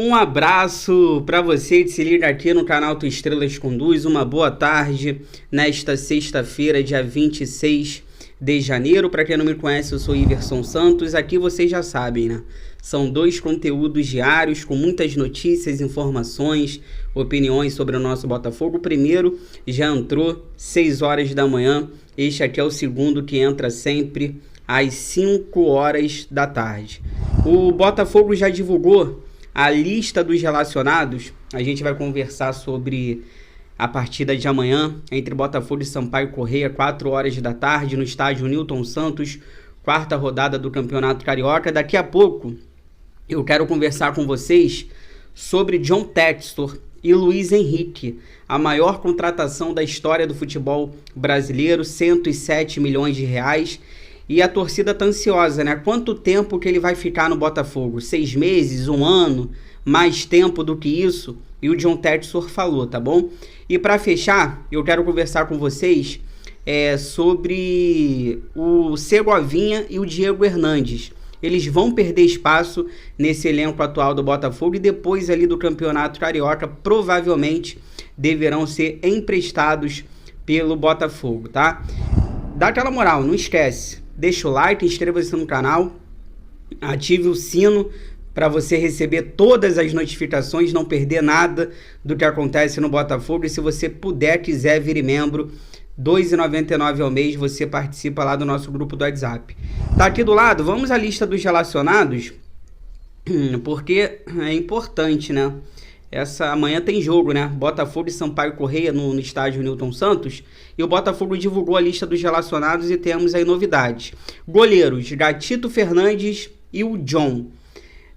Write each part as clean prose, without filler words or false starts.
Um abraço para você que se liga aqui no canal Tu Estrelas Conduz. Uma boa tarde nesta sexta-feira, dia 26 de janeiro. Para quem não me conhece, eu sou Iverson Santos. Aqui vocês já sabem, né? São 2 conteúdos diários com muitas notícias, informações, opiniões sobre o nosso Botafogo. O primeiro já entrou 6 horas da manhã. Este aqui é o segundo, que entra sempre às 5 horas da tarde. O Botafogo já divulgou a lista dos relacionados. A gente vai conversar sobre a partida de amanhã entre Botafogo e Sampaio Corrêa, 4 horas da tarde, no estádio Newton Santos, 4ª rodada do Campeonato Carioca. Daqui a pouco eu quero conversar com vocês sobre John Textor e Luiz Henrique, a maior contratação da história do futebol brasileiro, 107 milhões de reais. E a torcida tá ansiosa, né? Quanto tempo que ele vai ficar no Botafogo? 6 meses? 1 ano? Mais tempo do que isso? E o John Textor falou, tá bom? E para fechar, eu quero conversar com vocês sobre o Segovinha e o Diego Hernandes. Eles vão perder espaço nesse elenco atual do Botafogo e depois ali do Campeonato Carioca provavelmente deverão ser emprestados pelo Botafogo, tá? Dá aquela moral, não esquece. Deixa o like, inscreva-se no canal, ative o sino para você receber todas as notificações, não perder nada do que acontece no Botafogo. E se você quiser vir membro, R$ 2,99 ao mês, você participa lá do nosso grupo do WhatsApp. Tá aqui do lado, vamos à lista dos relacionados, porque é importante, né? Amanhã tem jogo, né? Botafogo e Sampaio Corrêa no estádio Newton Santos. E o Botafogo divulgou a lista dos relacionados e temos aí novidades. Goleiros, Gatito Fernandes e o John.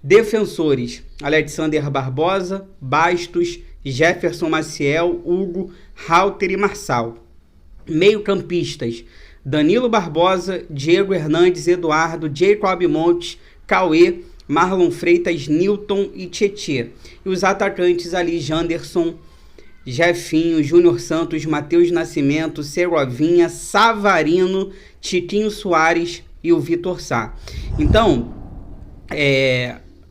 Defensores, Alexander Barbosa, Bastos, Jefferson Maciel, Hugo, Halter e Marçal. Meio-campistas, Danilo Barbosa, Diego Hernandes, Eduardo, Jacob Montes, Cauê, Marlon Freitas, Newton e Tietê. E os atacantes ali, Janderson, Jefinho, Júnior Santos, Matheus Nascimento, Segovinha, Savarino, Tiquinho Soares e o Vitor Sá. Então,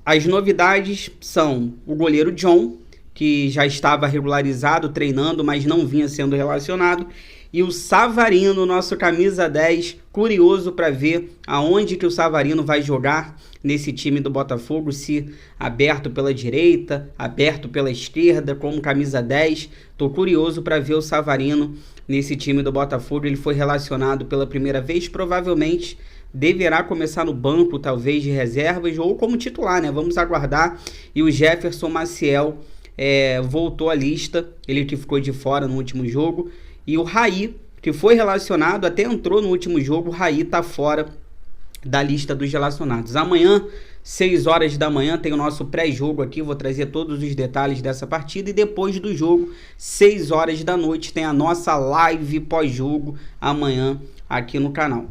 as novidades são o goleiro John, que já estava regularizado, treinando, mas não vinha sendo relacionado, e o Savarino, nosso camisa 10, curioso para ver aonde que o Savarino vai jogar nesse time do Botafogo, se aberto pela direita, aberto pela esquerda, como camisa 10. Tô curioso para ver o Savarino nesse time do Botafogo. Ele foi relacionado pela primeira vez, provavelmente deverá começar no banco, talvez de reservas, ou como titular, né? Vamos aguardar. E o Jefferson Maciel voltou à lista, ele que ficou de fora no último jogo. E o Raí, que foi relacionado, até entrou no último jogo, o Raí tá fora da lista dos relacionados. Amanhã, 6 horas da manhã, tem o nosso pré-jogo aqui, vou trazer todos os detalhes dessa partida. E depois do jogo, 6 horas da noite, tem a nossa live pós-jogo amanhã aqui no canal.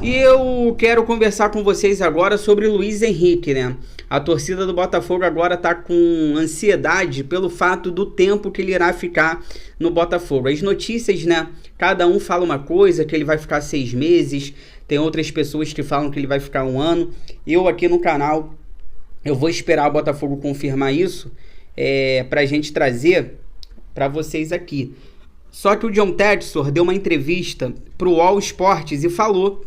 E eu quero conversar com vocês agora sobre Luiz Henrique, né? A torcida do Botafogo agora tá com ansiedade pelo fato do tempo que ele irá ficar no Botafogo. As notícias, né? Cada um fala uma coisa, que ele vai ficar 6 meses. Tem outras pessoas que falam que ele vai ficar 1 ano. Eu aqui no canal, eu vou esperar o Botafogo confirmar isso pra gente trazer pra vocês aqui. Só que o John Textor deu uma entrevista pro All Sports e falou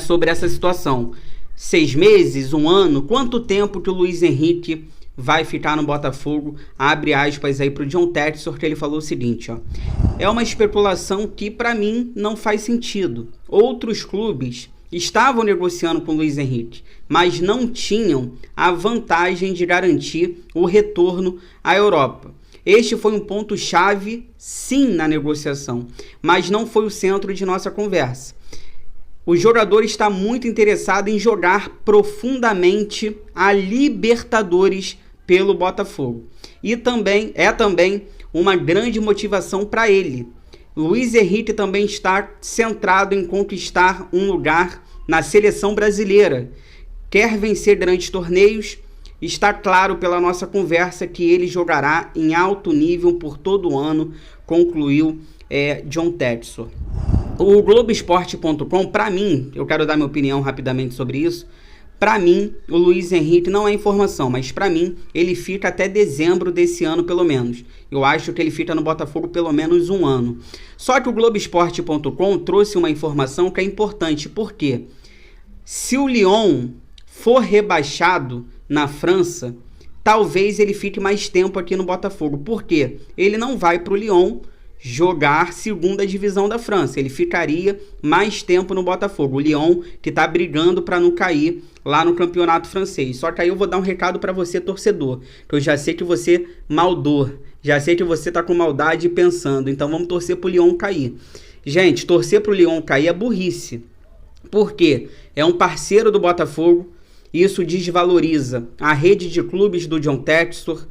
sobre essa situação. 6 meses, 1 ano, quanto tempo que o Luiz Henrique vai ficar no Botafogo? Abre aspas aí pro John Textor, que ele falou o seguinte, ó. É uma especulação que para mim não faz sentido. Outros clubes estavam negociando com o Luiz Henrique, mas não tinham a vantagem de garantir o retorno à Europa. Este foi um ponto-chave, sim, na negociação, mas não foi o centro de nossa conversa. O jogador está muito interessado em jogar profundamente a Libertadores pelo Botafogo. E também uma grande motivação para ele. Luiz Henrique também está centrado em conquistar um lugar na seleção brasileira. Quer vencer grandes torneios. Está claro pela nossa conversa que ele jogará em alto nível por todo o ano, concluiu John Textor. O Globoesporte.com, para mim, eu quero dar minha opinião rapidamente sobre isso, Para mim, o Luiz Henrique não é informação, mas para mim ele fica até dezembro desse ano pelo menos. Eu acho que ele fica no Botafogo pelo menos um ano. Só que o Globoesporte.com trouxe uma informação que é importante, porque se o Lyon for rebaixado na França, talvez ele fique mais tempo aqui no Botafogo. Por quê? Ele não vai para o Lyon jogar segunda divisão da França, ele ficaria mais tempo no Botafogo. O Lyon que tá brigando para não cair lá no campeonato francês. Só que aí eu vou dar um recado para você, torcedor, que eu já sei que você maldor, já sei que você tá com maldade pensando, então vamos torcer pro Lyon cair. Gente, torcer pro Lyon cair é burrice, porque é um parceiro do Botafogo, isso desvaloriza a rede de clubes do John Textor,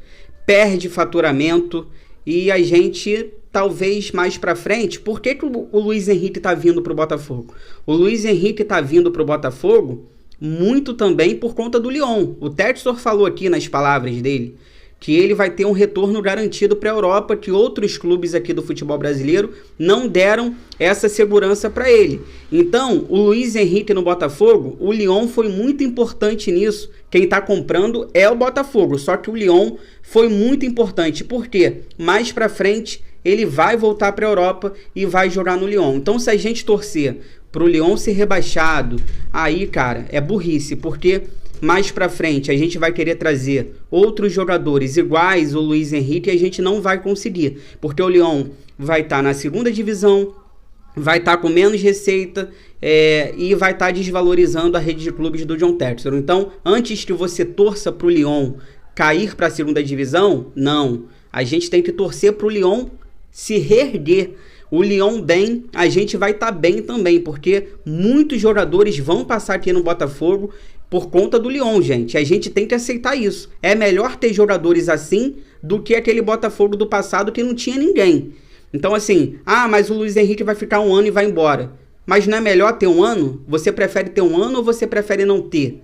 perde faturamento e a gente... Talvez mais pra frente, por que o Luiz Henrique tá vindo pro Botafogo? O Luiz Henrique tá vindo pro Botafogo muito também por conta do Lyon. O Textor falou aqui nas palavras dele que ele vai ter um retorno garantido para a Europa, que outros clubes aqui do futebol brasileiro não deram essa segurança para ele. Então, o Luiz Henrique no Botafogo, o Lyon foi muito importante nisso. Quem está comprando é o Botafogo, só que o Lyon foi muito importante, porque mais para frente ele vai voltar para a Europa e vai jogar no Lyon. Então, se a gente torcer para o Lyon ser rebaixado, aí, cara, é burrice, porque mais pra frente a gente vai querer trazer outros jogadores iguais ao Luiz Henrique e a gente não vai conseguir, porque o Lyon vai estar na segunda divisão, vai estar com menos receita e vai estar desvalorizando a rede de clubes do John Textor. Então, antes que você torça pro Lyon cair para a segunda divisão, não, a gente tem que torcer pro Lyon se reerguer. O Lyon bem, a gente vai estar bem também, porque muitos jogadores vão passar aqui no Botafogo por conta do Lyon, gente. A gente tem que aceitar isso. É melhor ter jogadores assim do que aquele Botafogo do passado que não tinha ninguém. Então assim, mas o Luiz Henrique vai ficar um ano e vai embora. Mas não é melhor ter um ano? Você prefere ter um ano ou você prefere não ter?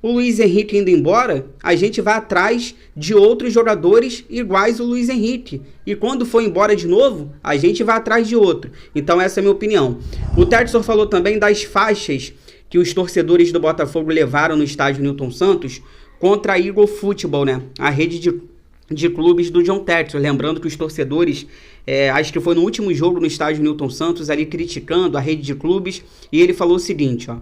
O Luiz Henrique indo embora, a gente vai atrás de outros jogadores iguais ao Luiz Henrique. E quando for embora de novo, a gente vai atrás de outro. Então essa é a minha opinião. O Textor falou também das faixas que os torcedores do Botafogo levaram no estádio Newton Santos contra a Eagle Football, né? A rede de clubes do John Textor. Lembrando que os torcedores, acho que foi no último jogo no estádio Newton Santos, ali criticando a rede de clubes. E ele falou o seguinte, ó: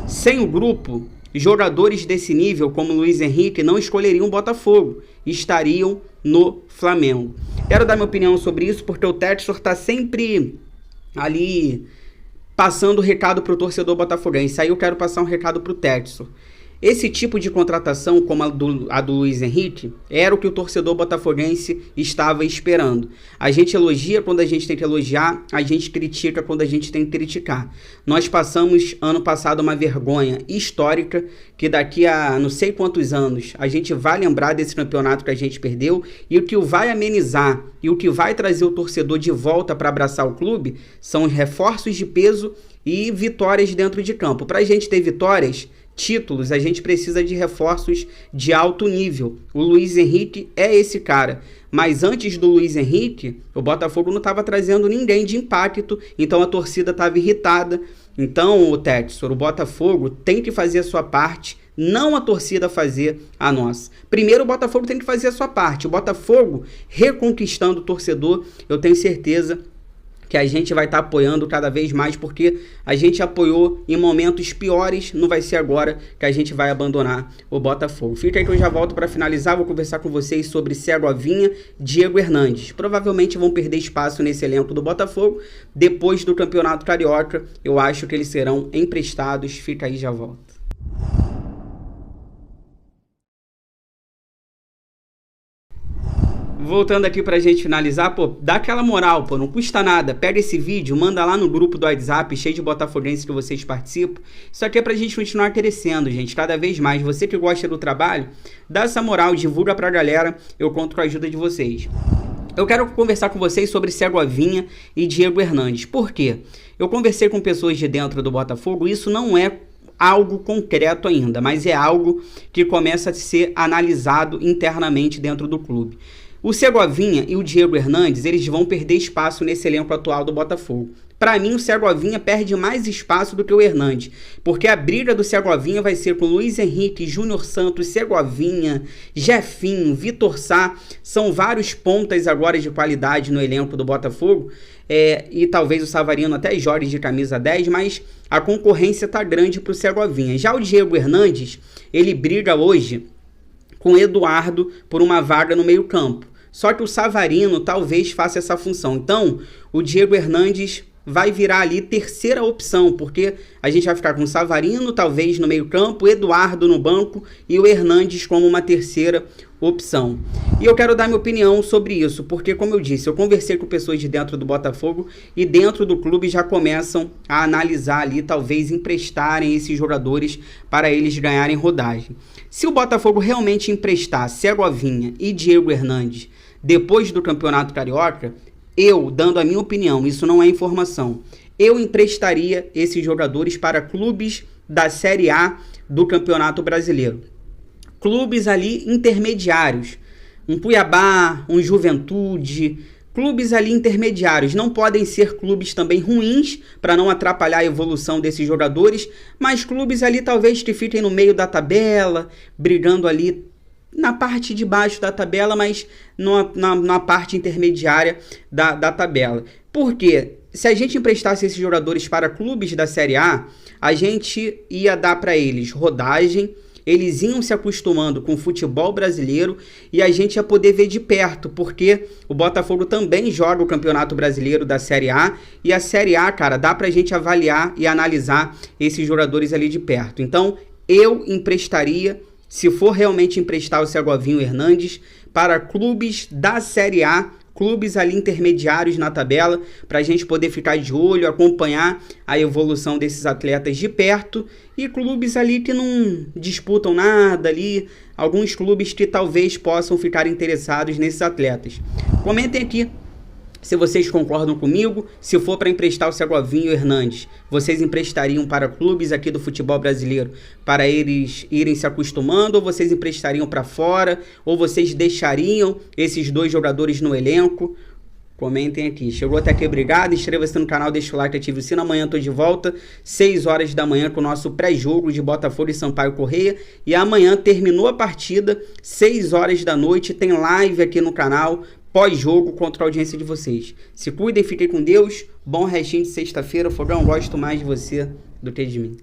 sem o grupo, jogadores desse nível, como Luiz Henrique, não escolheriam o Botafogo, estariam no Flamengo. Quero dar minha opinião sobre isso, porque o Textor está sempre ali passando o recado para o torcedor botafoguense. Aí eu quero passar um recado para o Textor. Esse tipo de contratação, como a do Luiz Henrique, era o que o torcedor botafoguense estava esperando. A gente elogia quando a gente tem que elogiar, a gente critica quando a gente tem que criticar. Nós passamos ano passado uma vergonha histórica, que daqui a não sei quantos anos a gente vai lembrar desse campeonato que a gente perdeu, e o que vai amenizar e o que vai trazer o torcedor de volta para abraçar o clube são reforços de peso e vitórias dentro de campo. Para a gente ter vitórias, títulos, a gente precisa de reforços de alto nível. O Luiz Henrique é esse cara. Mas antes do Luiz Henrique, o Botafogo não estava trazendo ninguém de impacto, então a torcida estava irritada. Então, o Textor, o Botafogo tem que fazer a sua parte, não a torcida fazer a nossa. Primeiro o Botafogo tem que fazer a sua parte. O Botafogo reconquistando o torcedor, eu tenho certeza que a gente vai estar apoiando cada vez mais, porque a gente apoiou em momentos piores, não vai ser agora que a gente vai abandonar o Botafogo. Fica aí que eu já volto para finalizar, vou conversar com vocês sobre Segovinha, Diego Hernandes. Provavelmente vão perder espaço nesse elenco do Botafogo, depois do Campeonato Carioca, eu acho que eles serão emprestados. Fica aí, já volto. Voltando aqui pra gente finalizar, dá aquela moral, não custa nada, pega esse vídeo, manda lá no grupo do WhatsApp, cheio de botafoguenses que vocês participam. Isso aqui é pra gente continuar crescendo, gente, cada vez mais. Você que gosta do trabalho, dá essa moral, divulga pra galera, eu conto com a ajuda de vocês. Eu quero conversar com vocês sobre Segovinha e Diego Hernandes. Por quê? Eu conversei com pessoas de dentro do Botafogo, e isso não é algo concreto ainda, mas é algo que começa a ser analisado internamente dentro do clube. O Segovinha e o Diego Hernandes, eles vão perder espaço nesse elenco atual do Botafogo. Para mim, o Segovinha perde mais espaço do que o Hernandes, porque a briga do Segovinha vai ser com Luiz Henrique, Júnior Santos, Segovinha, Jefinho, Vitor Sá. São vários pontas agora de qualidade no elenco do Botafogo, e talvez o Savarino até jogue de camisa 10, mas a concorrência tá grande para o Segovinha. Já o Diego Hernandes, ele briga hoje com o Eduardo por uma vaga no meio campo. Só que o Savarino talvez faça essa função. Então, o Diego Hernandes vai virar ali terceira opção, porque a gente vai ficar com o Savarino, talvez no meio campo, o Eduardo no banco e o Hernandes como uma terceira opção. E eu quero dar minha opinião sobre isso, porque, como eu disse, eu conversei com pessoas de dentro do Botafogo e dentro do clube já começam a analisar ali, talvez emprestarem esses jogadores para eles ganharem rodagem. Se o Botafogo realmente emprestar Segovinha e Diego Hernandes depois do Campeonato Carioca, eu, dando a minha opinião, isso não é informação, eu emprestaria esses jogadores para clubes da Série A do Campeonato Brasileiro. Clubes ali intermediários, um Cuiabá, um Juventude, clubes ali intermediários. Não podem ser clubes também ruins, para não atrapalhar a evolução desses jogadores, mas clubes ali talvez que fiquem no meio da tabela, brigando ali na parte de baixo da tabela, mas na parte intermediária da tabela. Por quê? Se a gente emprestasse esses jogadores para clubes da Série A, a gente ia dar para eles rodagem, eles iam se acostumando com o futebol brasileiro e a gente ia poder ver de perto, porque o Botafogo também joga o Campeonato Brasileiro da Série A, e a Série A, cara, dá pra gente avaliar e analisar esses jogadores ali de perto. Então, eu emprestaria, se for realmente emprestar o Segovinho Hernandes, para clubes da Série A, clubes ali intermediários na tabela, para a gente poder ficar de olho, acompanhar a evolução desses atletas de perto, e clubes ali que não disputam nada ali, alguns clubes que talvez possam ficar interessados nesses atletas. Comentem aqui se vocês concordam comigo. Se for para emprestar o Segovinho Hernandes, vocês emprestariam para clubes aqui do futebol brasileiro para eles irem se acostumando, ou vocês emprestariam para fora, ou vocês deixariam esses dois jogadores no elenco? Comentem aqui. Chegou até aqui, obrigado. Inscreva-se no canal, deixa o like, ative o sino. Amanhã eu tô de volta, 6 horas da manhã, com o nosso pré-jogo de Botafogo e Sampaio Corrêa. E amanhã terminou a partida, 6 horas da noite, tem live aqui no canal, pós-jogo, contra a audiência de vocês. Se cuidem, fiquem com Deus. Bom restinho de sexta-feira. Fogão, gosto mais de você do que de mim.